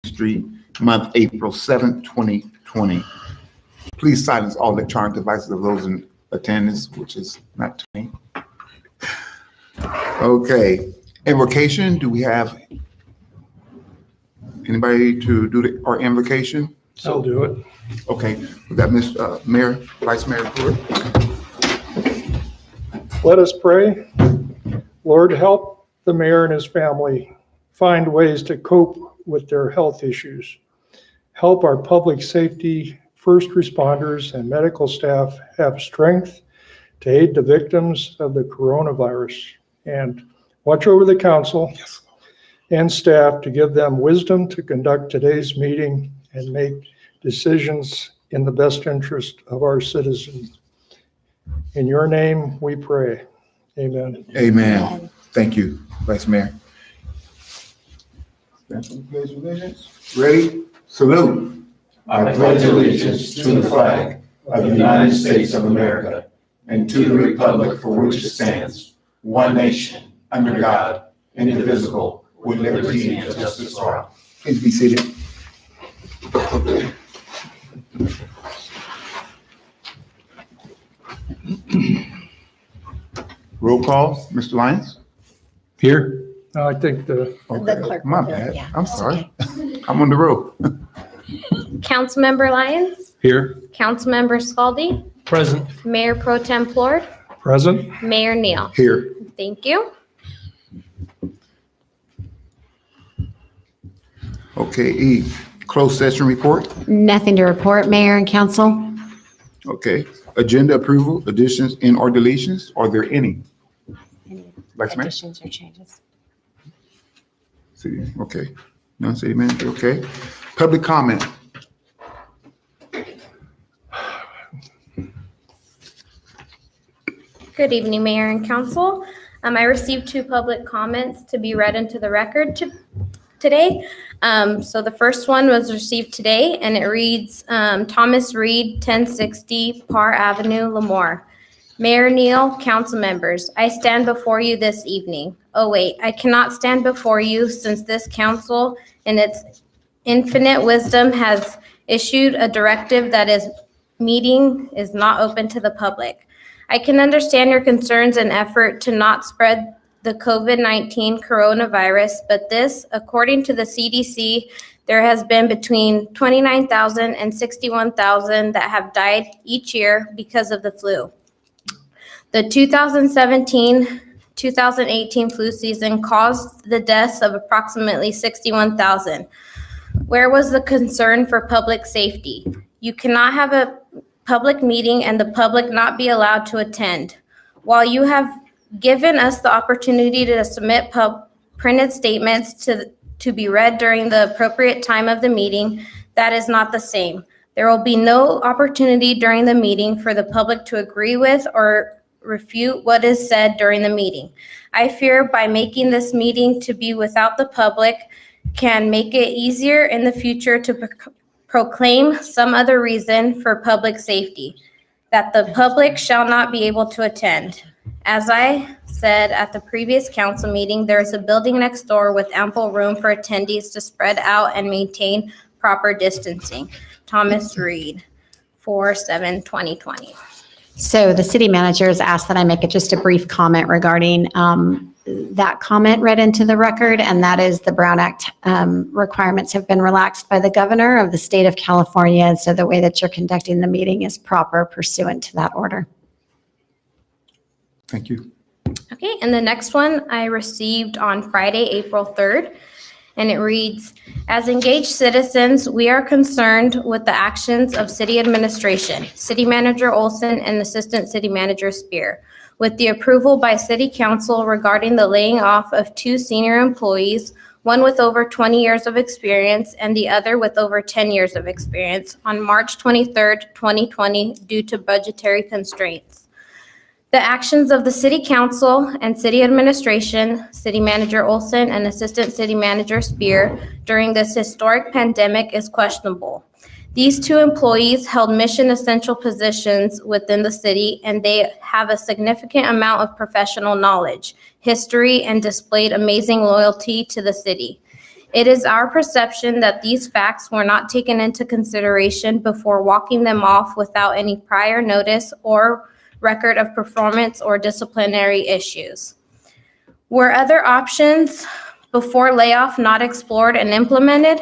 Street, month April 7th, 2020. Please silence all electronic devices of those in attendance, which is not 20. Okay, invocation, do we have anybody to do our invocation? I'll do it. Okay, we got Mr. Mayor, Vice Mayor Brewer. Let us pray. Lord, help the mayor and his family find ways to cope with their health issues. Help our public safety, first responders, and medical staff have strength to aid the victims of the coronavirus. And watch over the council and staff to give them wisdom to conduct today's meeting and make decisions in the best interest of our citizens. In your name we pray. Amen. Amen. Thank you, Vice Mayor. Stand for the pledge of allegiance. Ready? Salute. I pledge allegiance to the flag of the United States of America and to the republic for which it stands, one nation, under God, indivisible, with liberty and justice for all. Please be seated. Roll call, Mr. Lyons? Here. I think The clerk. My will do it, bad. yeah. I'm sorry. I'm on the road. Councilmember Lyons, Here. Councilmember Scaldi, Present. Mayor Pro Tem Plord, Present. Mayor Neal. Here. Thank you. Okay, E, closed session report. Nothing to report, Mayor and Council. Okay, agenda approval, additions and or deletions. Are there any? Vice Mayor? Additions or changes? City, okay. None, city manager, okay. Public comment. Good evening, Mayor and Council. I received 2 public comments to be read into the record today. So the first one was received today, and it reads, Thomas Reed, 1060 Parr Avenue, Lemoore. Mayor Neal, council members, I stand before you this evening. Oh wait, I cannot stand before you since this council in its infinite wisdom has issued a directive that is meeting is not open to the public. I can understand your concerns and effort to not spread the COVID-19 coronavirus, but this, according to the CDC, there has been between 29,000 and 61,000 that have died each year because of the flu. The 2017-2018 flu season caused the deaths of approximately 61,000. Where was the concern for public safety? You cannot have a public meeting and the public not be allowed to attend. While you have given us the opportunity to submit printed statements to be read during the appropriate time of the meeting, that is not the same. There will be no opportunity during the meeting for the public to agree with or refute what is said during the meeting. I fear by making this meeting to be without the public can make it easier in the future to proclaim some other reason for public safety, that the public shall not be able to attend. As I said at the previous council meeting, there is a building next door with ample room for attendees to spread out and maintain proper distancing. Thomas Reed, 4/7/2020. So the city manager has asked that I make just a brief comment regarding that comment read into the record, and that is the Brown Act requirements have been relaxed by the governor of the state of California, and so the way that you're conducting the meeting is proper pursuant to that order. Thank you. Okay, and the next one I received on Friday, April 3rd, and it reads, as engaged citizens, we are concerned with the actions of city administration, City Manager Olson and Assistant City Manager Spear, with the approval by City Council regarding the laying off of 2 senior employees, one with over 20 years of experience and the other with over 10 years of experience, on March 23rd, 2020, due to budgetary constraints. The actions of the City Council and City Administration, City Manager Olson and Assistant City Manager Spear during this historic pandemic is questionable. These 2 employees held mission essential positions within the city, and they have a significant amount of professional knowledge, history, and displayed amazing loyalty to the city. It is our perception that these facts were not taken into consideration before walking them off without any prior notice or record of performance or disciplinary issues. Were other options before layoff not explored and implemented?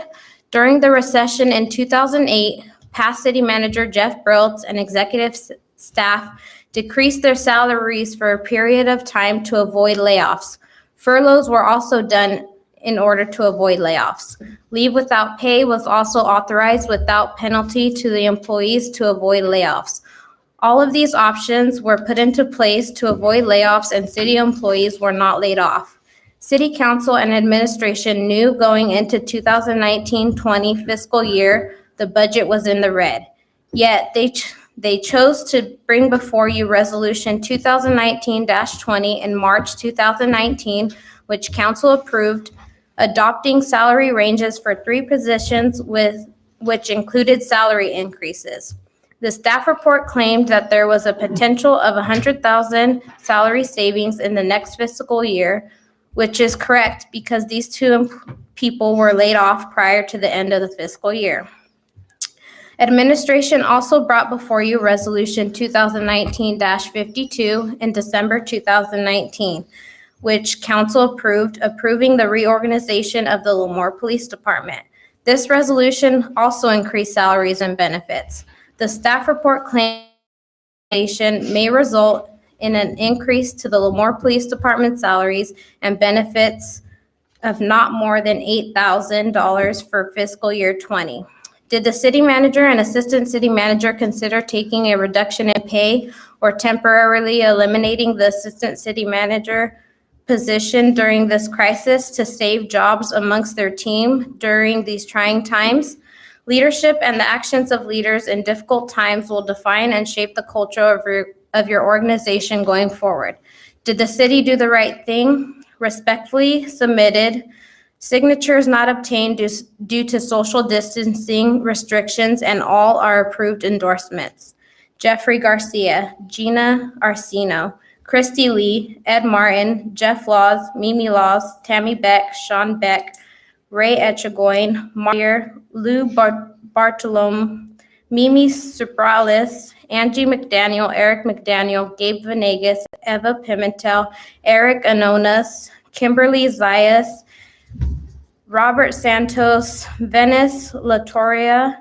During the recession in 2008, past city manager Jeff Briltz and executive staff decreased their salaries for a period of time to avoid layoffs. Furloughs were also done in order to avoid layoffs. Leave without pay was also authorized without penalty to the employees to avoid layoffs. All of these options were put into place to avoid layoffs, and city employees were not laid off. City council and administration knew going into 2019-20 fiscal year, the budget was in the red. Yet they chose to bring before you Resolution 2019-20 in March 2019, which council approved, adopting salary ranges for 3 positions which included salary increases. The staff report claimed that there was a potential of 100,000 salary savings in the next fiscal year, which is correct because these 2 people were laid off prior to the end of the fiscal year. Administration also brought before you Resolution 2019-52 in December 2019, which council approved, approving the reorganization of the Lemoore Police Department. This resolution also increased salaries and benefits. The staff report claims may result in an increase to the Lemoore Police Department salaries and benefits of not more than $8,000 for fiscal year 20. Did the city manager and assistant city manager consider taking a reduction in pay or temporarily eliminating the assistant city manager position during this crisis to save jobs amongst their team during these trying times? Leadership and the actions of leaders in difficult times will define and shape the culture of your organization going forward. Did the city do the right thing? Respectfully submitted. Signatures not obtained due to social distancing restrictions, and all are approved endorsements. Jeffrey Garcia, Gina Arcino, Christy Lee, Ed Martin, Jeff Laws, Mimi Laws, Tammy Beck, Sean Beck, Ray Etchegoin, Mario, Lou Bartolome, Mimi Supralis, Angie McDaniel, Eric McDaniel, Gabe Venegas, Eva Pimentel, Eric Anonas, Kimberly Zayas, Robert Santos, Venice Latoria,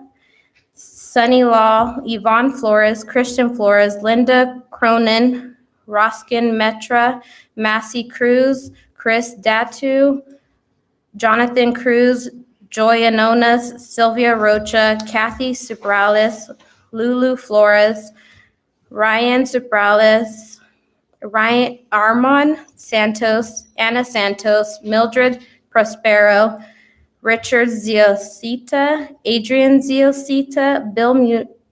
Sunny Law, Yvonne Flores, Christian Flores, Linda Cronin, Roskin Metra, Massey Cruz, Chris Datu, Jonathan Cruz, Joy Anonas, Sylvia Rocha, Kathy Supralis, Lulu Flores, Ryan Supralis, Ryan Armand Santos, Anna Santos, Mildred Prospero, Richard Ziosita, Adrian Ziosita, Bill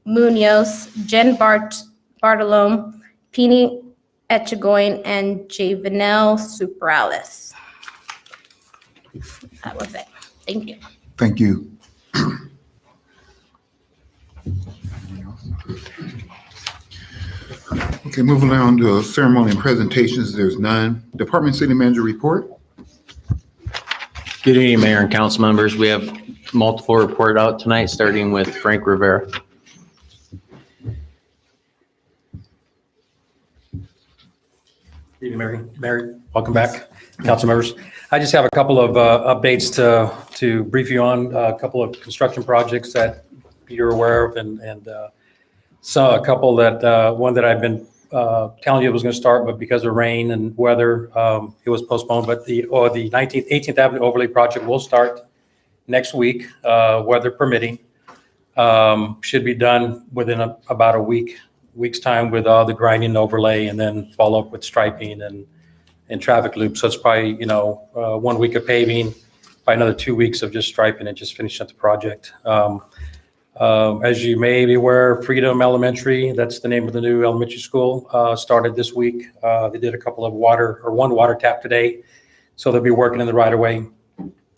Munoz, Jen Bartolome, Pini Etchegoin, and Javanel Supralis. That was it. Thank you. Thank you. Okay, moving on to ceremony and presentations. There's none. Department City Manager report. Good evening, Mayor and council members. We have multiple report out tonight, starting with Frank Rivera. Good evening, Mayor. Welcome back, council members. I just have a couple of updates to brief you on, a couple of construction projects that you're aware of, and so a couple that, one that I've been telling you was going to start, but because of rain and weather, it was postponed. But the 18th Avenue Overlay project will start next week, weather permitting. Should be done within about a week's time with all the grinding and overlay, and then follow up with striping and traffic loops. So it's probably 1 week of paving, by another 2 weeks of just striping and just finishing up the project. As you may be aware, Freedom Elementary, that's the name of the new elementary school, started this week. They did a couple of one water tap today. So they'll be working in the right of way,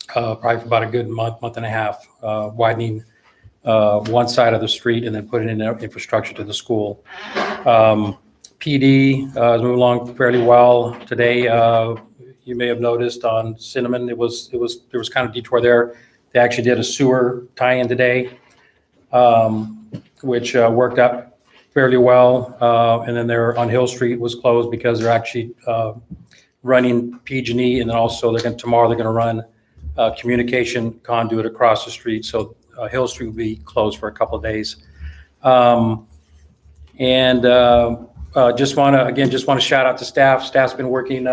probably for about a good month and a half, widening one side of the street and then putting in infrastructure to the school. PD is moving along fairly well. Today, you may have noticed on Cinnamon, there was kind of detour there. They actually did a sewer tie-in today, which worked out fairly well. And then there on Hill Street was closed because they're actually running PG&E, and then also tomorrow they're going to run communication conduit across the street. So Hill Street will be closed for a couple of days. Just want to shout out to staff. Staff's been working.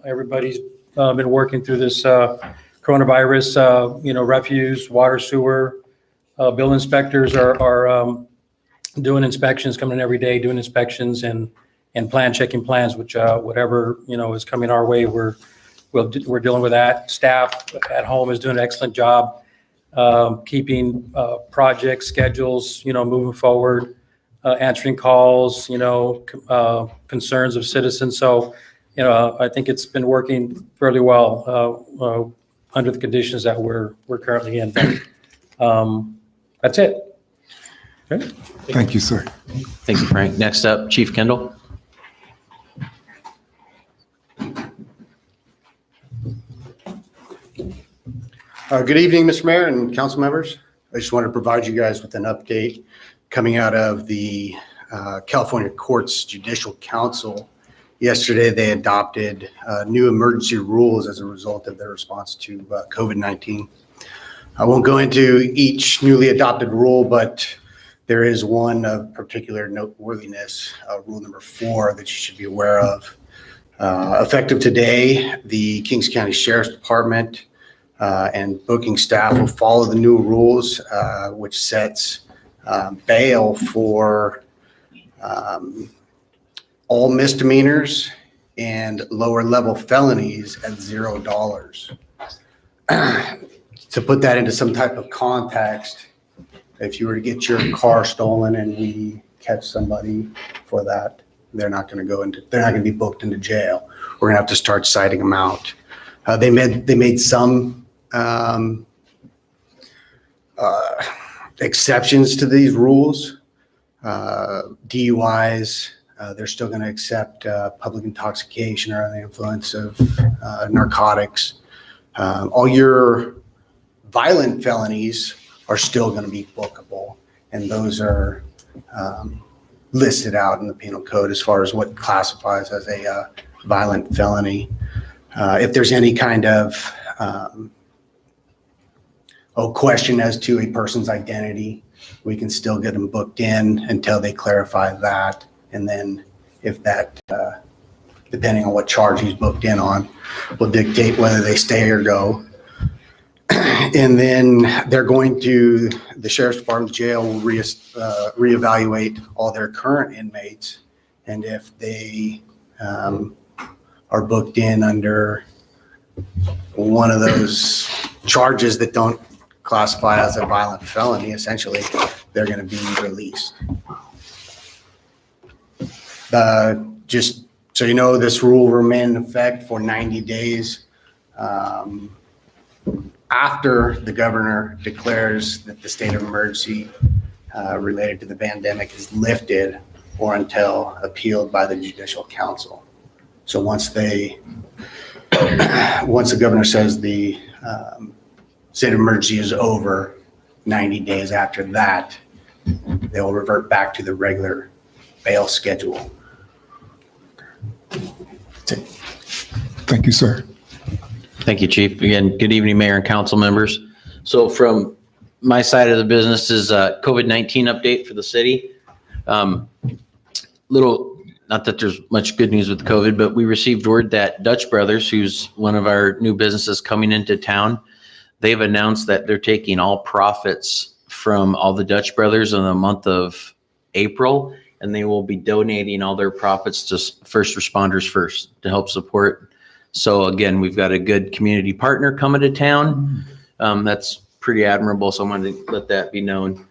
Everybody's been working through this coronavirus. Refuse, water, sewer. Bill inspectors are doing inspections, coming in every day, doing inspections and checking plans, which whatever is coming our way, we're dealing with that. Staff at home is doing an excellent job keeping project schedules moving forward, answering calls, concerns of citizens. So I think it's been working fairly well under the conditions that we're currently in. That's it. Okay. Thank you, sir. Thank you, Frank. Next up, Chief Kendall. Good evening, Mr. Mayor and council members. I just want to provide you guys with an update coming out of the California Courts Judicial Council. Yesterday, they adopted new emergency rules as a result of their response to COVID-19. I won't go into each newly adopted rule, but there is one of particular noteworthiness, rule number 4, that you should be aware of. Effective today, the Kings County Sheriff's Department and booking staff will follow the new rules, which sets bail for all misdemeanors and lower level felonies at $0. To put that into some type of context, if you were to get your car stolen and we catch somebody for that, they're not going to be booked into jail. We're going to have to start citing them out. They made some exceptions to these rules. DUIs, they're still going to accept public intoxication or under the influence of narcotics. All your violent felonies are still going to be bookable, and those are listed out in the penal code as far as what classifies as a violent felony. If there's any kind of question as to a person's identity, we can still get them booked in until they clarify that. And then if that, depending on what charge he's booked in on, will dictate whether they stay or go. And then the Sheriff's Department jail will reevaluate all their current inmates. And if they are booked in under one of those charges that don't classify as a violent felony, essentially, they're going to be released. Just so you know, this rule will remain in effect for 90 days after the governor declares that the state of emergency related to the pandemic is lifted, or until appealed by the Judicial Council. So once the governor says the state of emergency is over, 90 days after that, they will revert back to the regular bail schedule. Thank you, sir. Thank you, Chief. Again, good evening, Mayor and council members. So from my side of the business is a COVID-19 update for the city. Not that there's much good news with COVID, but we received word that Dutch Brothers, who's one of our new businesses coming into town, they've announced that they're taking all profits from all the Dutch Brothers in the month of April, and they will be donating all their profits to first responders first to help support. So again, we've got a good community partner coming to town. That's pretty admirable. So I wanted to let that be known.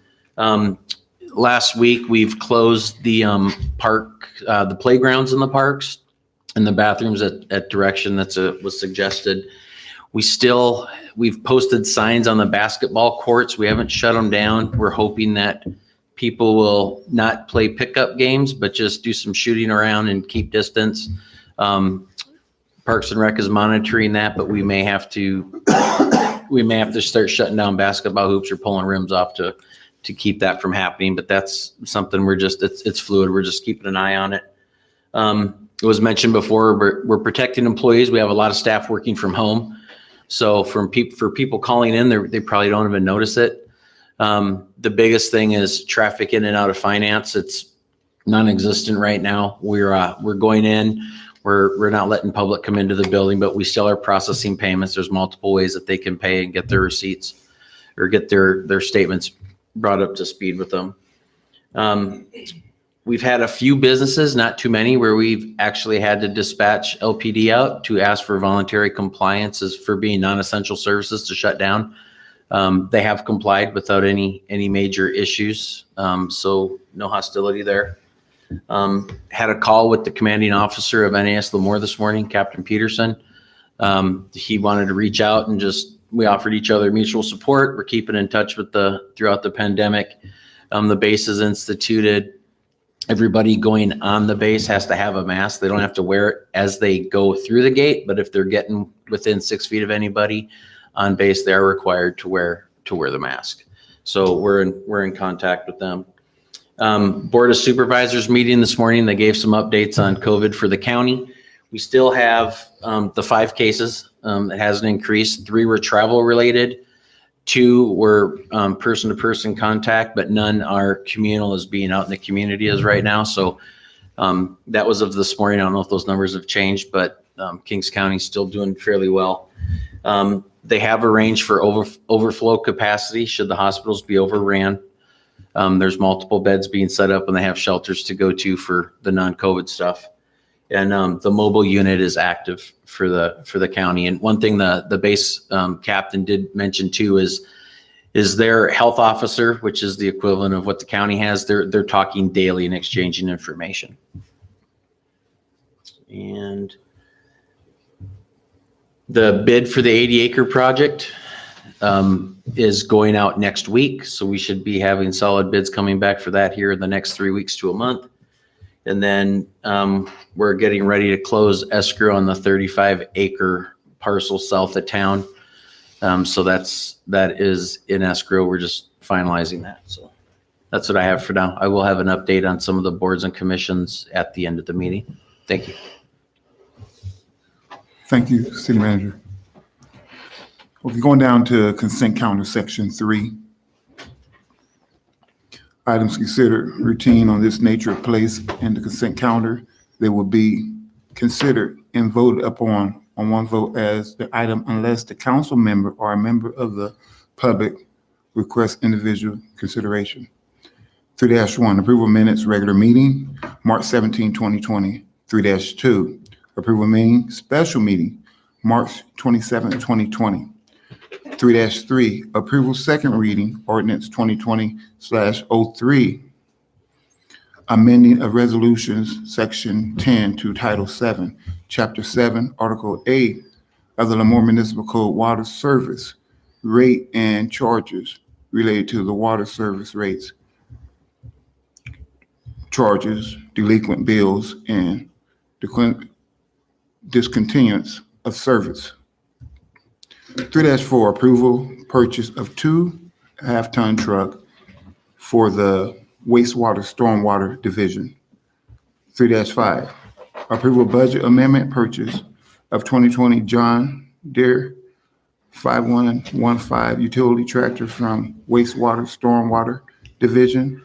Last week, we've closed the park, the playgrounds in the parks and the bathrooms at direction was suggested. We've posted signs on the basketball courts. We haven't shut them down. We're hoping that people will not play pickup games, but just do some shooting around and keep distance. Parks and Rec is monitoring that, but we may have to start shutting down basketball hoops or pulling rims off to keep that from happening. But that's something it's fluid. We're just keeping an eye on it. It was mentioned before, we're protecting employees. We have a lot of staff working from home. So for people calling in, they probably don't even notice it. The biggest thing is traffic in and out of finance. It's non-existent right now. We're going in, we're not letting public come into the building, but we still are processing payments. There's multiple ways that they can pay and get their receipts or get their statements brought up to speed with them. We've had a few businesses, not too many, where we've actually had to dispatch LPD out to ask for voluntary compliances for being non-essential services to shut down. They have complied without any major issues. So no hostility there. Had a call with the commanding officer of NAS Lemoore this morning, Captain Peterson. He wanted to reach out and we offered each other mutual support. We're keeping in touch throughout the pandemic. The base has instituted everybody going on the base has to have a mask. They don't have to wear it as they go through the gate, but if they're getting within 6 feet of anybody on base, they're required to wear the mask. So we're in contact with them. Board of Supervisors meeting this morning. They gave some updates on COVID for the county. We still have the 5 cases. It hasn't increased. 3 were travel related. 2 were person-to-person contact, but none are communal as being out in the community as right now. So that was of this morning. I don't know if those numbers have changed, but Kings County is still doing fairly well. They have arranged for overflow capacity should the hospitals be overran. There's multiple beds being set up and they have shelters to go to for the non-COVID stuff. And the mobile unit is active for the county. And one thing the base captain did mention too is their health officer, which is the equivalent of what the county has. They're talking daily and exchanging information. And the bid for the 80-acre project is going out next week. So we should be having solid bids coming back for that here in the next 3 weeks to a month. And then we're getting ready to close escrow on the 35-acre parcel south of town. So that is in escrow. We're just finalizing that. So that's what I have for now. I will have an update on some of the boards and commissions at the end of the meeting. Thank you. Thank you, City Manager. Okay, going down to consent calendar section 3. Items considered routine on this nature of place in the consent calendar. They will be considered and voted upon on one vote as the item unless the council member or a member of the public requests individual consideration. 3-1, approval minutes, regular meeting, March 17, 2020. 3-2, approval meeting, special meeting, March 27, 2020. 3-3, approval second reading, ordinance 2020/03, amending of resolutions, section 10 to title 7, chapter 7, article 8 of the Lemoore Municipal Code, water service rate and charges related to the water service rates, charges, delinquent bills, and discontinuance of service. 3-4, approval purchase of 2 half-ton truck for the wastewater stormwater division. 3-5, approval budget amendment purchase of 2020 John Deere 5115 utility tractor from wastewater stormwater division.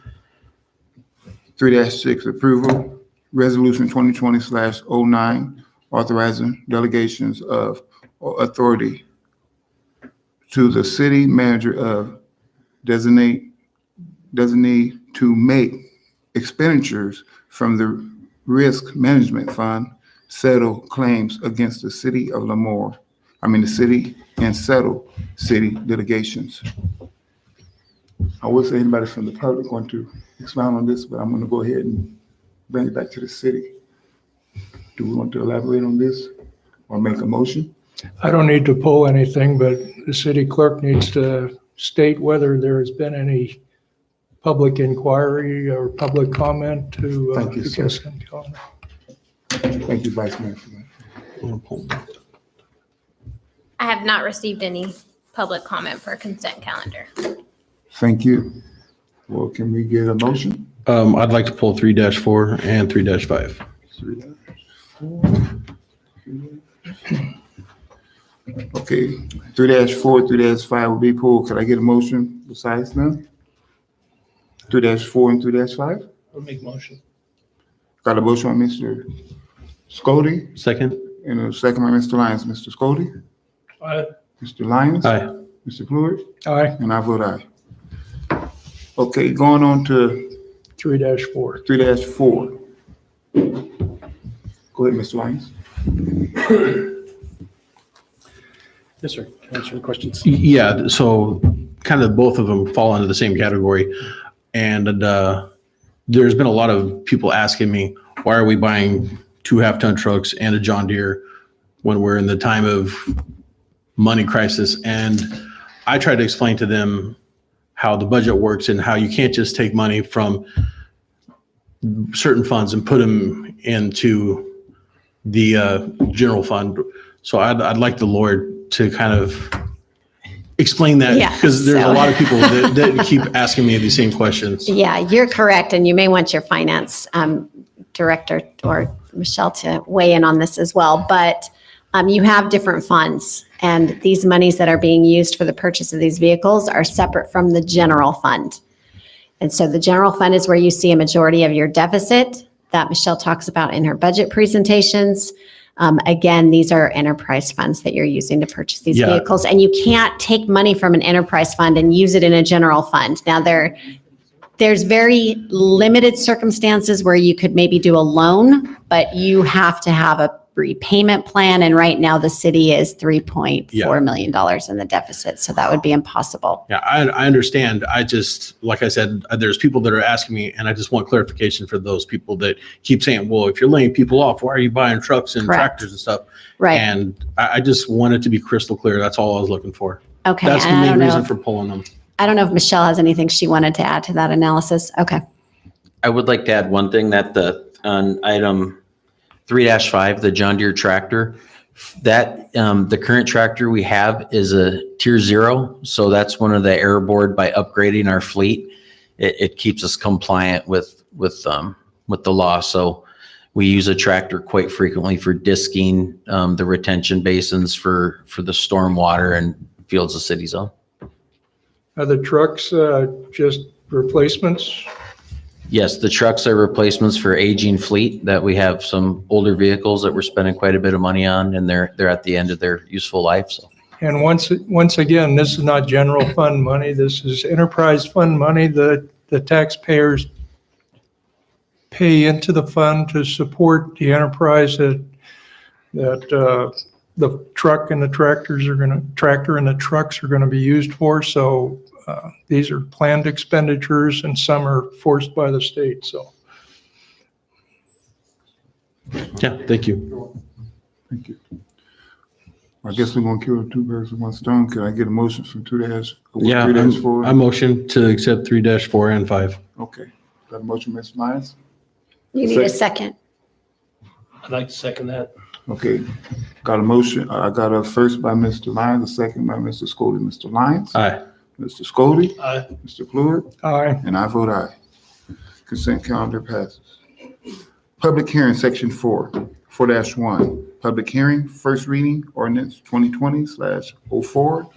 3-6, approval resolution 2020/09 authorizing delegations of authority to the city manager of designee to make expenditures from the risk management fund, settle claims against the city of Lemoore. The city, and settle city litigations. I would say anybody from the public want to expound on this, but I'm going to go ahead and bring it back to the city. Do we want to elaborate on this or make a motion? I don't need to pull anything, but the city clerk needs to state whether there has been any public inquiry or public comment to Thank you, the sir. consent calendar. Thank you, Vice Mayor, for that. I have not received any public comment for consent calendar. Thank you. Well, can we get a motion? I'd like to pull 3-4 and 3-5. Okay, 3-4, 3-5 will be pulled. Could I get a motion besides them? 3-4 and 3-5? I'll make motion. Got a motion by Mr. Scody Second? and a second by Mr. Lyons. Mr. Scody? Aye. Mr. Lyons? Aye. Mr. Plourd? Aye. And I vote aye. Okay, going on to 3-4. 3-4. Go ahead, Mr. Lyons. Yes, sir. Can I answer your questions? Yeah, so kind of both of them fall into the same category. And there's been a lot of people asking me, why are we buying 2 half-ton trucks and a John Deere when we're in the time of money crisis? And I try to explain to them how the budget works and how you can't just take money from certain funds and put them into the general fund. So I'd like the Lord to kind of explain that, Yeah, because there's so- a lot of people that keep asking me these same questions. Yeah, you're correct, and you may want your finance director or Michelle to weigh in on this as well, but you have different funds, and these monies that are being used for the purchase of these vehicles are separate from the general fund. And so the general fund is where you see a majority of your deficit that Michelle talks about in her budget presentations. Again, these are enterprise funds that you're using to purchase these Yeah. vehicles, and you can't take money from an enterprise fund and use it in a general fund. Now, there's very limited circumstances where you could maybe do a loan, but you have to have a repayment plan, and right now the city is $3.4 million in the deficit, so that would be impossible. Yeah, I understand. I just, like I said, there's people that are asking me, and I just want clarification for those people that keep saying, well, if you're laying people off, why are you buying trucks and Correct. tractors and stuff? Right, And I just want it to be crystal clear. That's all I was looking for. okay. That's the and I main don't know reason if- for pulling them. I don't know if Michelle has anything she wanted to add to that analysis. Okay. I would like to add one thing, that on item 3-5, the John Deere tractor, that the current tractor we have is a tier 0. So that's one of the error board. By upgrading our fleet, it keeps us compliant with the law. So we use a tractor quite frequently for disking the retention basins for the storm water and fields the city's own. Are the trucks just replacements? Yes, the trucks are replacements for aging fleet, that we have some older vehicles that we're spending quite a bit of money on, and they're at the end of their useful life. So And once again, this is not general fund money. This is enterprise fund money that the taxpayers pay into the fund to support the enterprise that the truck and the tractor and the trucks are going to be used for. So these are planned expenditures, and some are forced by the state. So Yeah, thank you. Thank you. I guess we're gonna kill 2 birds with 1 stone. Could I get a motion from Yeah, 3-4? I motion to accept 3-4 and 5. Okay. Got a motion, Mr. Lyons? You need a second. I'd like to second that. Okay. Got a motion. I got a first by Mr. Lyons, a second by Mr. Scody. Mr. Lyons? Aye. Mr. Scody? Aye. Mr. Plourd? aye. And I vote aye. Consent calendar passes. Public hearing, section 4-1. Public hearing, first reading, ordinance 2020/04,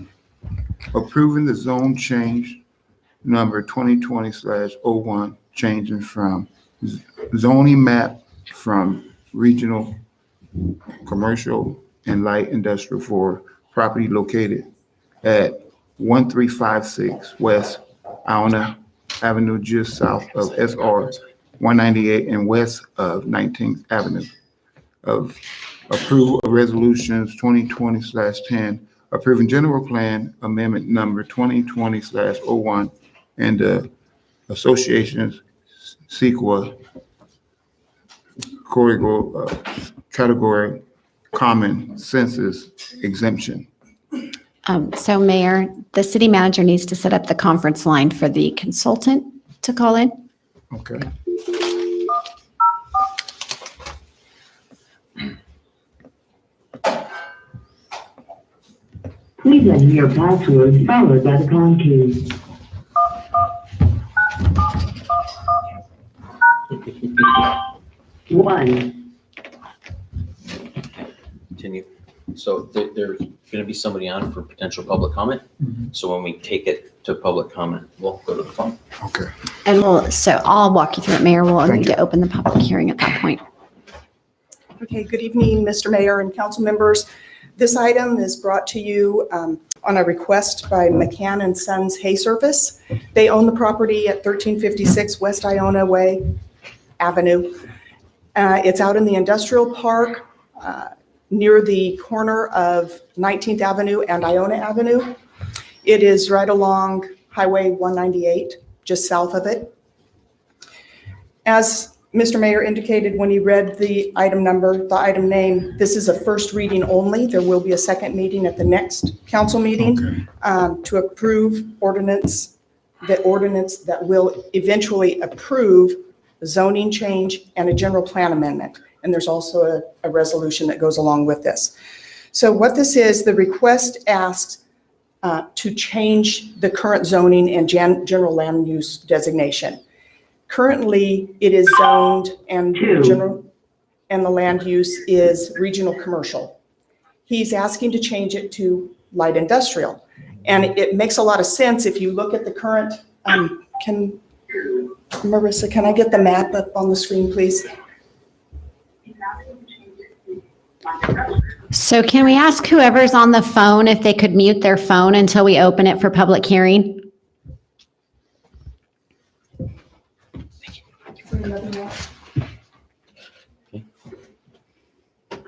approving the zone change number 2020/01, changing from zoning map from regional, commercial, and light industrial for property located at 1356 West Iona Avenue, just south of SR 198 and west of 19th Avenue. Of approval of resolutions 2020/10, approving general plan amendment number 2020/01 and the association's CEQA category common census exemption. So Mayor, the city manager needs to set up the conference line for the consultant to call in. Okay. Please enter your password followed by the pound key. One. Continue. So there's going to be somebody on for potential public comment. So when we take it to public comment, we'll go to the phone. Okay. And I'll walk you through it, Mayor. We'll Thank need you. to open the public hearing at that point. Okay, good evening, Mr. Mayor and council members. This item is brought to you on a request by McCann and Sons Hay Service. They own the property at 1356 West Iona Avenue. It's out in the industrial park near the corner of 19th Avenue and Iona Avenue. It is right along Highway 198, just south of it. As Mr. Mayor indicated when he read the item number, the item name, this is a first reading only. There will be a second meeting at the next council meeting to approve the ordinance that will eventually approve zoning change and a general plan amendment. And there's also a resolution that goes along with this. So what this is, the request asks to change the current zoning and general land use designation. Currently, it is zoned and general, and the land use is regional commercial. He's asking to change it to light industrial. And it makes a lot of sense if you look at the current, Marissa, can I get the map up on the screen, please? So can we ask whoever's on the phone if they could mute their phone until we open it for public hearing?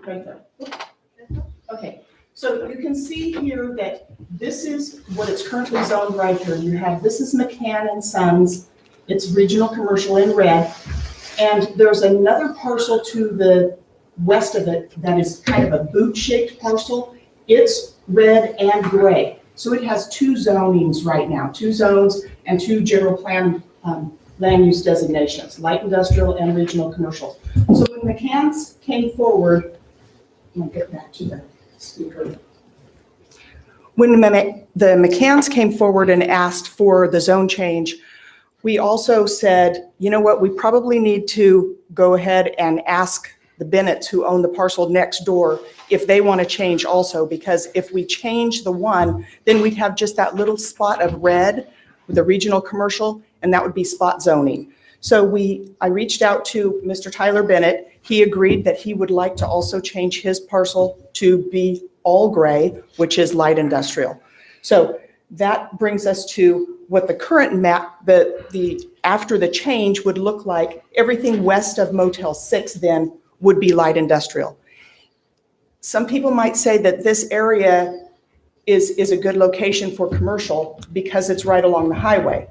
Right there. Okay, so you can see here that this is what it's currently zoned right here. You have, this is McCann and Sons. It's regional commercial in red. And there's another parcel to the west of it that is kind of a boot-shaped parcel. It's red and gray. So it has two zonings right now, two zones and two general plan land use designations, light industrial and regional commercial. So when McCann's came forward, I'll get back to the speaker. When the McCanns came forward and asked for the zone change, we also said, you know what, we probably need to go ahead and ask the Bennett's who own the parcel next door if they want to change also, because if we change the one, then we'd have just that little spot of red with the regional commercial, and that would be spot zoning. So I reached out to Mr. Tyler Bennett. He agreed that he would like to also change his parcel to be all gray, which is light industrial. That brings us to what the current map, after the change would look like. Everything west of Motel 6 then would be light industrial. Some people might say that this area is a good location for commercial because it's right along the highway.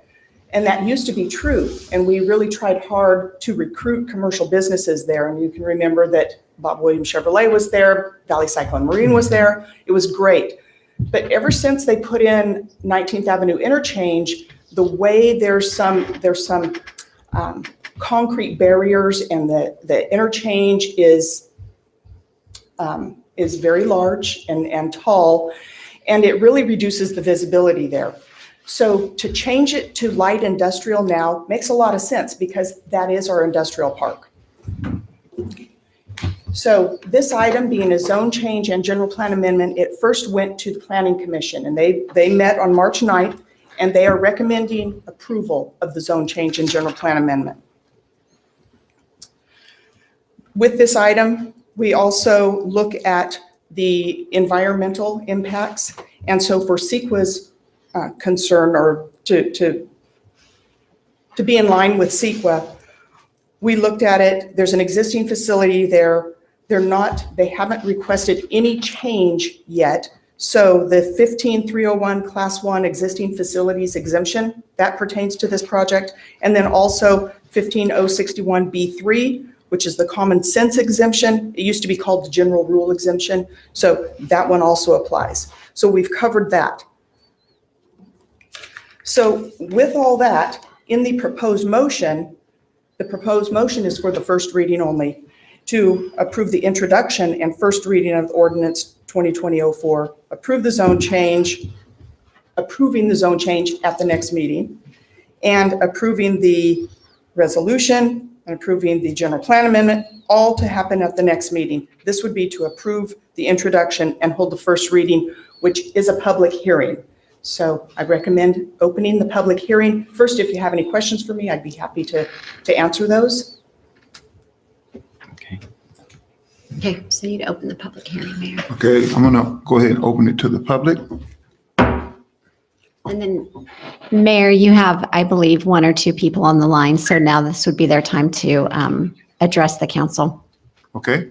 And that used to be true. And we really tried hard to recruit commercial businesses there. And you can remember that Bob Williams Chevrolet was there, Valley Cyclone Marine was there. It was great. But ever since they put in 19th Avenue interchange, the way there's some concrete barriers, and the interchange is very large and tall, and it really reduces the visibility there. So to change it to light industrial now makes a lot of sense because that is our industrial park. So this item being a zone change and general plan amendment, it first went to the Planning Commission, and they met on March 9th, and they are recommending approval of the zone change and general plan amendment. With this item, we also look at the environmental impacts. And so for CEQA's concern, or to be in line with CEQA, we looked at it. There's an existing facility there. They haven't requested any change yet. So the 15301 Class 1 existing facilities exemption, that pertains to this project. And then also 15061B3, which is the common sense exemption. It used to be called the general rule exemption. So that one also applies. So we've covered that. So with all that, in the proposed motion is for the first reading only, to approve the introduction and first reading of ordinance 2020-04, approve the zone change, approving the zone change at the next meeting, and approving the resolution and approving the general plan amendment, all to happen at the next meeting. This would be to approve the introduction and hold the first reading, which is a public hearing. So I recommend opening the public hearing. First, if you have any questions for me, I'd be happy to answer those. Okay, so you'd open the public hearing, Mayor. Okay, I'm gonna go ahead and open it to the public. And then, Mayor, you have, I believe, one or two people on the line, so now this would be their time to address the council. Okay,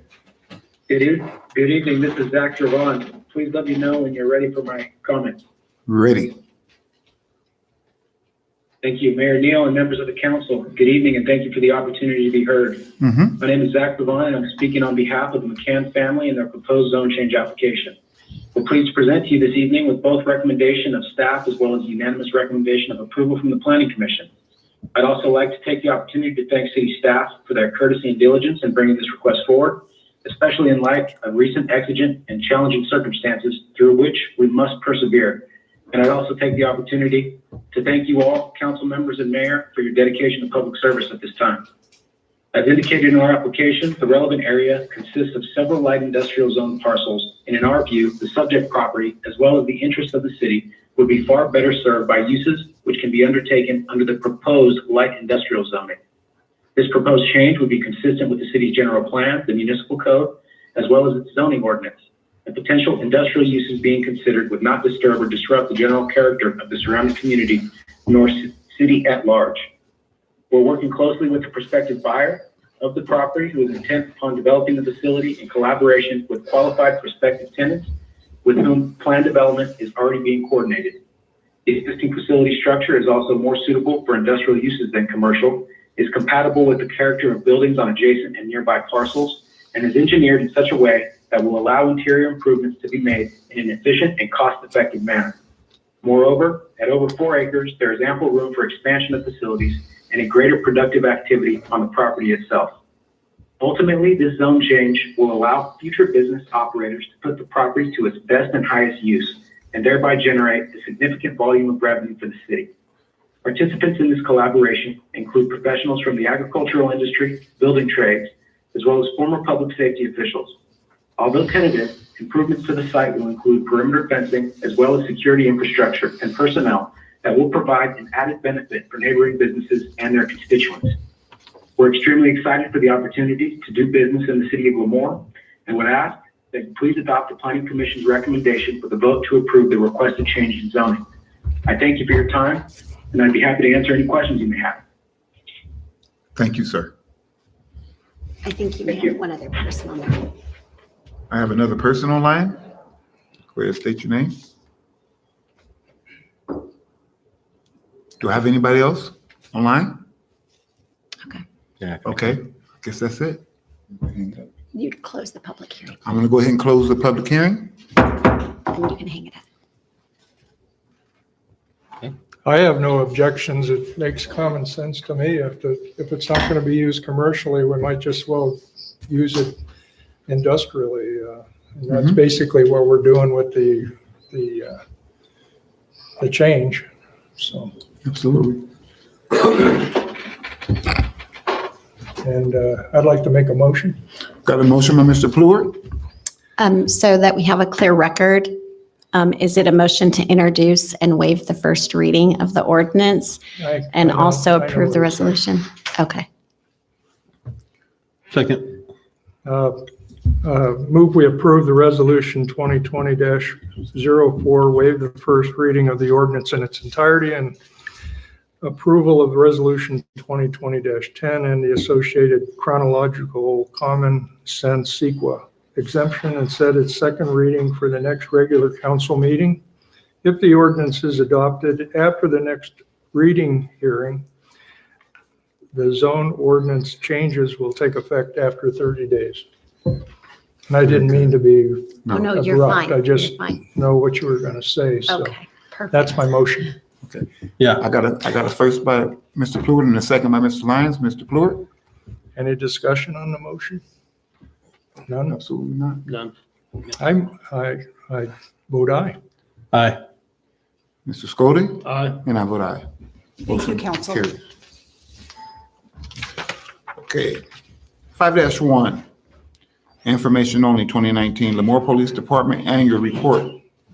Good evening, this is Zach Trevon. Please let me know when you're ready for my comments. ready. Thank you, Mayor Neal and members of the council. Good evening and thank you for the opportunity to be heard. Mm-hmm. My name is Zach Trevon and I'm speaking on behalf of the McCann family and their proposed zone change application. We're pleased to present to you this evening with both recommendation of staff as well as unanimous recommendation of approval from the Planning Commission. I'd also like to take the opportunity to thank city staff for their courtesy and diligence in bringing this request forward, especially in light of recent exigent and challenging circumstances through which we must persevere. And I'd also take the opportunity to thank you all, council members and mayor, for your dedication to public service at this time. As indicated in our application, the relevant area consists of several light industrial zone parcels, and in our view, the subject property, as well as the interests of the city, would be far better served by uses which can be undertaken under the proposed light industrial zoning. This proposed change would be consistent with the city's general plan, the municipal code, as well as its zoning ordinance. And potential industrial uses being considered would not disturb or disrupt the general character of the surrounding community, nor city at large. We're working closely with the prospective buyer of the property who is intent upon developing the facility in collaboration with qualified prospective tenants with whom plan development is already being coordinated. The existing facility structure is also more suitable for industrial uses than commercial, is compatible with the character of buildings on adjacent and nearby parcels, and is engineered in such a way that will allow interior improvements to be made in an efficient and cost-effective manner. Moreover, at over 4 acres, there is ample room for expansion of facilities and a greater productive activity on the property itself. Ultimately, this zone change will allow future business operators to put the property to its best and highest use, and thereby generate a significant volume of revenue for the city. Participants in this collaboration include professionals from the agricultural industry, building trades, as well as former public safety officials. Although tentative, improvements to the site will include perimeter fencing, as well as security infrastructure and personnel that will provide an added benefit for neighboring businesses and their constituents. We're extremely excited for the opportunity to do business in the city of Lemoore and would ask that you please adopt the Planning Commission's recommendation for the vote to approve the requested change in zoning. I thank you for your time, and I'd be happy to answer any questions you may have. Thank you, sir. I think you may Thank you. have one other person on there. I have another person online. Go ahead, state your name. Do I have anybody else online? Okay, Okay, guess that's it. you'd close the public hearing, I'm gonna go ahead and close the public hearing. and you can hang it up. I have no objections. It makes common sense to me. If it's not going to be used commercially, we might just well use it industrially. And that's basically what we're doing with the change. So, Absolutely. and I'd like to make a motion. Got a motion by Mr. Pleward? So that we have a clear record, is it a motion to introduce and waive the first reading of the ordinance and also approve the resolution? Okay. Second. Move we approve the resolution 2020-04, waive the first reading of the ordinance in its entirety, and approval of resolution 2020-10 and the associated chronological common sense CEQA exemption, and set its second reading for the next regular council meeting. If the ordinance is adopted after the next reading hearing, the zone ordinance changes will take effect after 30 days. And I didn't mean to be Oh, no, you're abrupt. fine. I just You're fine. know what you were going to say, so Okay, perfect. that's my motion. Yeah. I got a first by Mr. Pleward and a second by Mr. Lyons. Mr. Pleward? Any discussion on the motion? None? Absolutely not. Done. I vote aye. Aye. Mr. Scody? Aye. And I vote aye. Thank you, council. Carries. Okay. 5-1, information only, 2019 Lemoore Police Department Annual Report.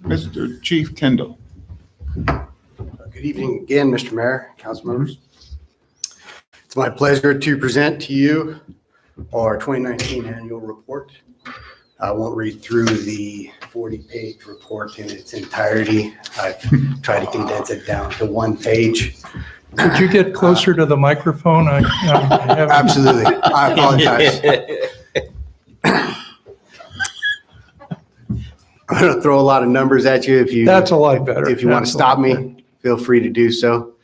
Mr. Chief Kendall. Good evening again, Mr. Mayor, council members. It's my pleasure to present to you our 2019 annual report. I won't read through the 40-page report in its entirety. I've tried to condense it down to one page. Could you get closer to the microphone? I haven't- Absolutely. I apologize. I'm going to throw a lot of numbers at you. That's a lot better. If you want to That's a stop lot me, better. feel free to do so.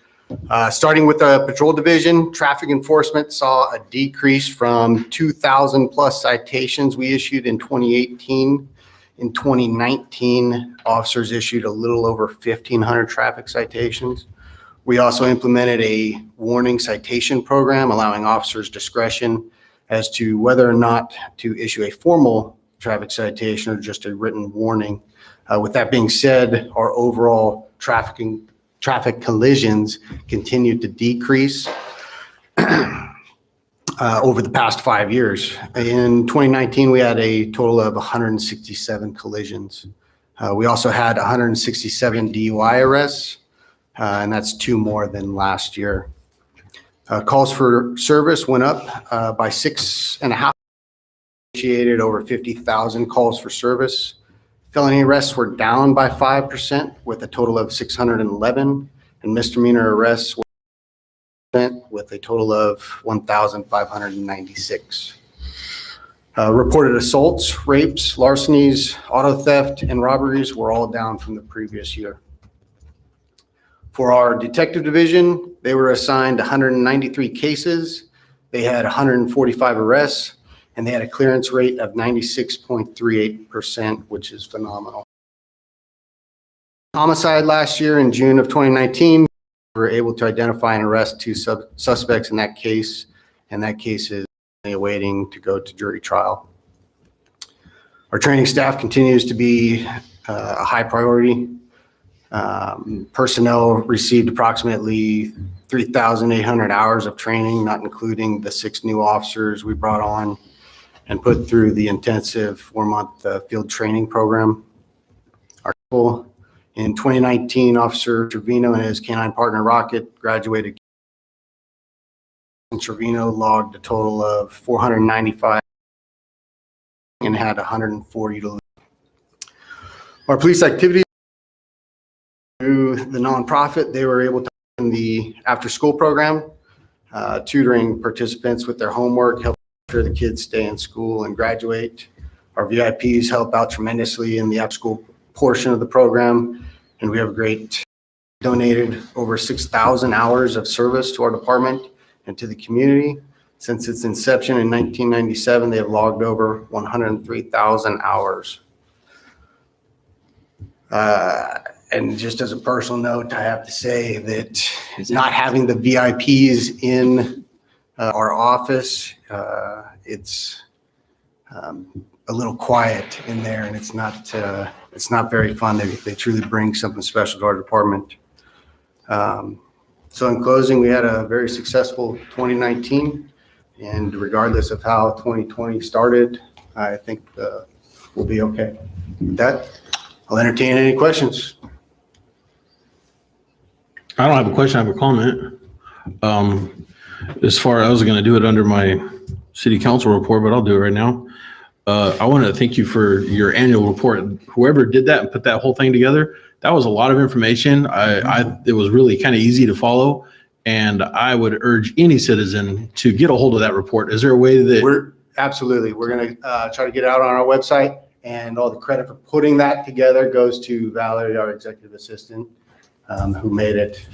Starting with the patrol division, traffic enforcement saw a decrease from 2,000 plus citations we issued in 2018. In 2019, officers issued a little over 1,500 traffic citations. We also implemented a warning citation program, allowing officers discretion as to whether or not to issue a formal traffic citation or just a written warning. With that being said, our overall traffic collisions continued to decrease over the past 5 years. In 2019, we had a total of 167 collisions. We also had 167 DUI arrests, and that's 2 more than last year. Calls for service went up by 6.5. Initiated over 50,000 calls for service. Felony arrests were down by 5% with a total of 611, and misdemeanor arrests were with a total of 1,596. Reported assaults, rapes, larcenies, auto theft, and robberies were all down from the previous year. For our detective division, they were assigned 193 cases. They had 145 arrests, and they had a clearance rate of 96.38%, which is phenomenal. Homicide last year in June of 2019, we were able to identify and arrest 2 suspects in that case, and that case is awaiting to go to jury trial. Our training staff continues to be a high priority. Personnel received approximately 3,800 hours of training, not including the 6 new officers we brought on and put through the intensive 4-month field training program. Our people in 2019, Officer Trevino and his canine partner Rocket graduated. And Trevino logged a total of 495 and had 140 to lose. Our police activities through the nonprofit, they were able to in the after-school program, tutoring participants with their homework, help sure the kids stay in school and graduate. Our VIPs help out tremendously in the after-school portion of the program, and we have a great donated over 6,000 hours of service to our department and to the community. Since its inception in 1997, they have logged over 103,000 hours. And just as a personal note, I have to say that not having the VIPs in our office, it's a little quiet in there, and it's not very fun. They truly bring something special to our department. So in closing, we had a very successful 2019, and regardless of how 2020 started, I think we'll be okay. With that, I'll entertain any questions. I don't have a question, I have a comment. As far as I was going to do it under my city council report, but I'll do it right now. I want to thank you for your annual report. Whoever did that and put that whole thing together, that was a lot of information. It was really kind of easy to follow, and I would urge any citizen to get a hold of that report. Is there a way that We're going to try to get it out on our website, and all the credit for putting that together goes to Valerie, our executive assistant, who made it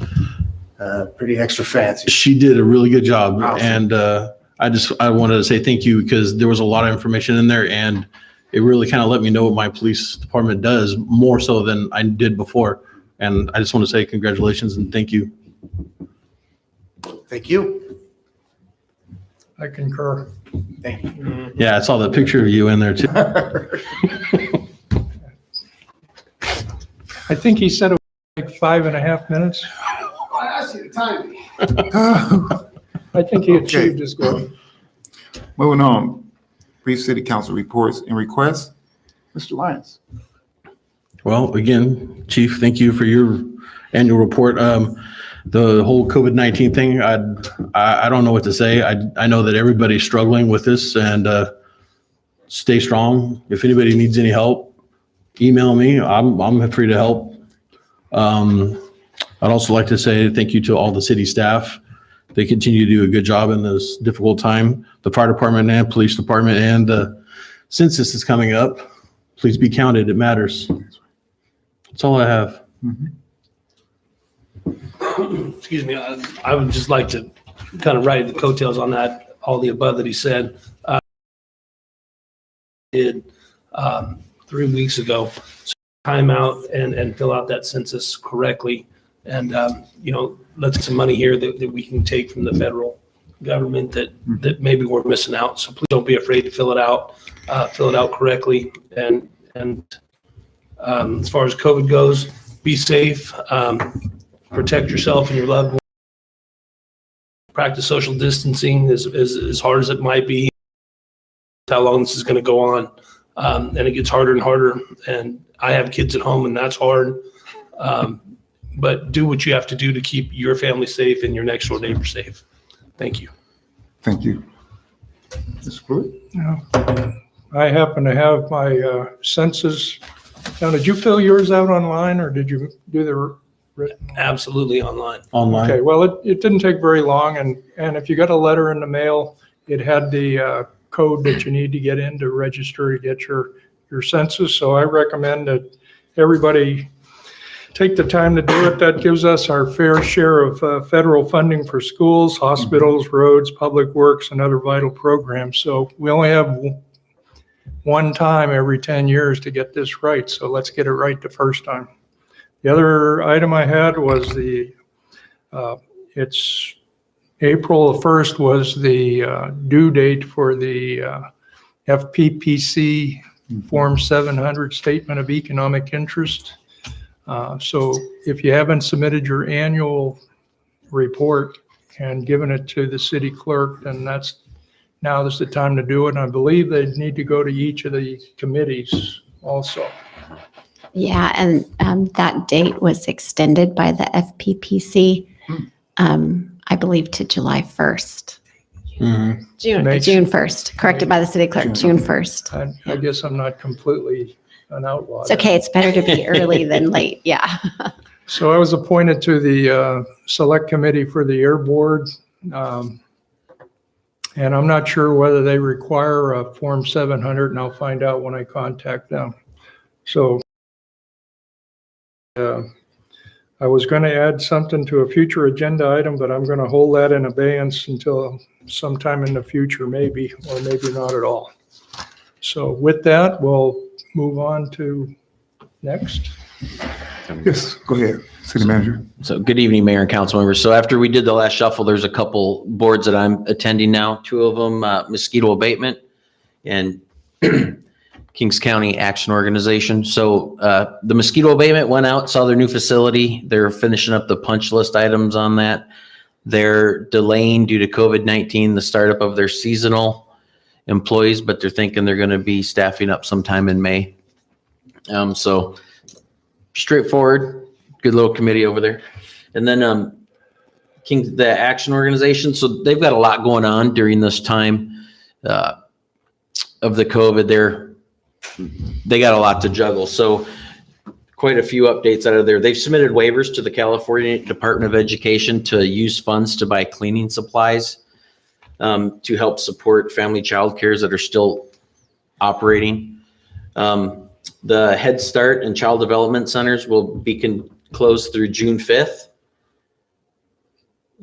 pretty extra fancy. she did a really good job? Awesome. And I wanted to say thank you because there was a lot of information in there, and it really kind of let me know what my police department does more so than I did before. And I just want to say congratulations and thank you. Thank you. I concur. Thank you. Yeah, I saw the picture of you in there too. I think he said it was like 5.5 minutes. I see the time. I think he achieved his goal. Moving on, brief city council reports and requests. Mr. Lyons. Well, again, Chief, thank you for your annual report. The whole COVID-19 thing, I don't know what to say. I know that everybody's struggling with this, and stay strong. If anybody needs any help, email me. I'm free to help. I'd also like to say thank you to all the city staff. They continue to do a good job in this difficult time. The fire department and police department, and the census is coming up. Please be counted. It matters. That's all I have. Excuse me, I would just like to kind of ride the coattails on that, all the above that he said. Did 3 weeks ago, so time out and fill out that census correctly. And, let's get some money here that we can take from the federal government that maybe we're missing out. So please don't be afraid to fill it out correctly. And as far as COVID goes, be safe, protect yourself and your loved ones. Practice social distancing as hard as it might be. How long this is going to go on. And it gets harder and harder. And I have kids at home, and that's hard. But do what you have to do to keep your family safe and your next door neighbor safe. Thank you. Thank you. Mr. Pruitt? Yeah. I happen to have my census. Now, did you fill yours out online, or did you do the written? Absolutely online. Online. Okay, well, it didn't take very long, and if you got a letter in the mail, it had the code that you need to get in to register to get your census. So I recommend that everybody take the time to do it. That gives us our fair share of federal funding for schools, hospitals, roads, public works, and other vital programs. So we only have one time every 10 years to get this right. So let's get it right the first time. The other item I had was it's April 1st was the due date for the FPPC Form 700 Statement of Economic Interest. So if you haven't submitted your annual report and given it to the city clerk, then now is the time to do it. And I believe they need to go to each of the committees also. Yeah, and that date was extended by the FPPC, I believe, to July 1st. Mhm. June 1st, corrected by the city clerk, June 1st. I guess I'm not completely an outlaw. It's okay, it's better to be early than late, yeah. So I was appointed to the Select Committee for the Air Board. And I'm not sure whether they require a Form 700, and I'll find out when I contact them. So I was going to add something to a future agenda item, but I'm going to hold that in abeyance until sometime in the future, maybe, or maybe not at all. So with that, we'll move on to next. Yes, go ahead, city manager. So good evening, Mayor and council members. So after we did the last shuffle, there's a couple boards that I'm attending now. Two of them, mosquito abatement and Kings County Action Organization. So the mosquito abatement went out, saw their new facility. They're finishing up the punch list items on that. They're delaying due to COVID-19 the startup of their seasonal employees, but they're thinking they're going to be staffing up sometime in May. So straightforward, good little committee over there. And then the Action Organization. So they've got a lot going on during this time of the COVID. They got a lot to juggle. So quite a few updates out of there. They've submitted waivers to the California Department of Education to use funds to buy cleaning supplies to help support family child cares that are still operating. The Head Start and Child Development Centers will be closed through June 5th.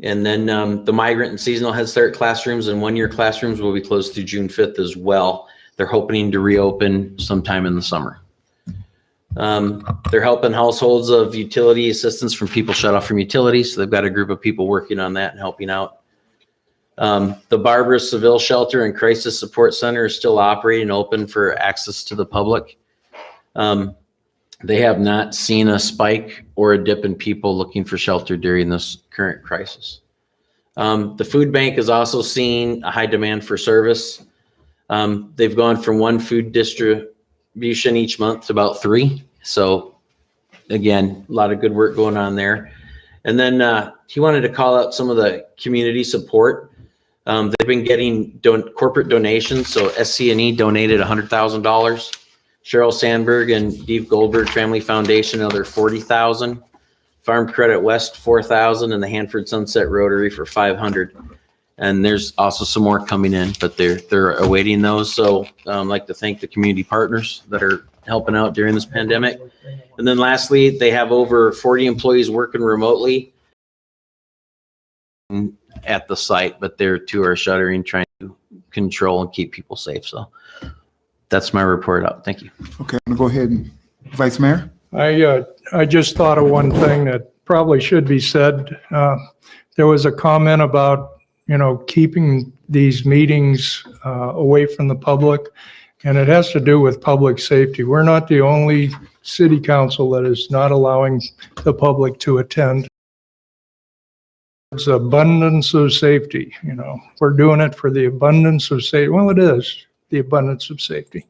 And then the migrant and seasonal Head Start classrooms and one-year classrooms will be closed through June 5th as well. They're hoping to reopen sometime in the summer. They're helping households of utility assistance from people shut off from utilities. So they've got a group of people working on that and helping out. The Barbara Seville Shelter and Crisis Support Center is still operating, open for access to the public. They have not seen a spike or a dip in people looking for shelter during this current crisis. The food bank is also seeing a high demand for service. They've gone from 1 food distribution each month to about 3. So again, a lot of good work going on there. And then he wanted to call out some of the community support. They've been getting corporate donations. So SC&E donated $100,000. Cheryl Sandberg and Dave Goldberg Family Foundation, another $40,000. Farm Credit West, $4,000, and the Hanford Sunset Rotary for $500. And there's also some more coming in, but they're awaiting those. So I'd like to thank the community partners that are helping out during this pandemic. And then lastly, they have over 40 employees working remotely at the site, but their 2 are shuttering, trying to control and keep people safe. So that's my report out. Thank you. Okay, I'm gonna go ahead and, Vice Mayor? I just thought of one thing that probably should be said. There was a comment about, keeping these meetings away from the public, and it has to do with public safety. We're not the only city council that is not allowing the public to attend. It's abundance of safety, We're doing it for the abundance of safety. Well, it is the abundance of safety.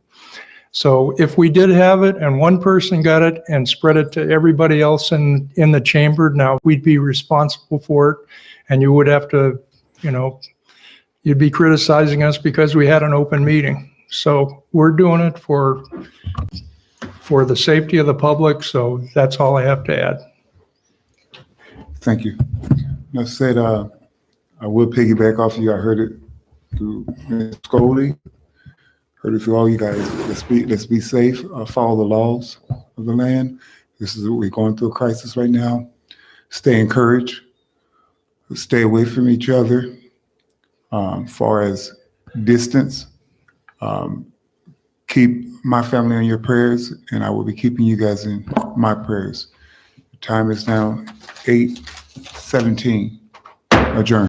So if we did have it and one person got it and spread it to everybody else in the chamber, now we'd be responsible for it. And you would have to, you'd be criticizing us because we had an open meeting. So we're doing it for the safety of the public. So that's all I have to add. Thank you. I said, I will piggyback off you. I heard it through Ms. Scully. Heard it through all you guys. Let's be safe, follow the laws of the land. This is what we're going through a crisis right now. Stay encouraged, stay away from each other. Far as distance, keep my family in your prayers, and I will be keeping you guys in my prayers. The time is now 8:17. Adjourned.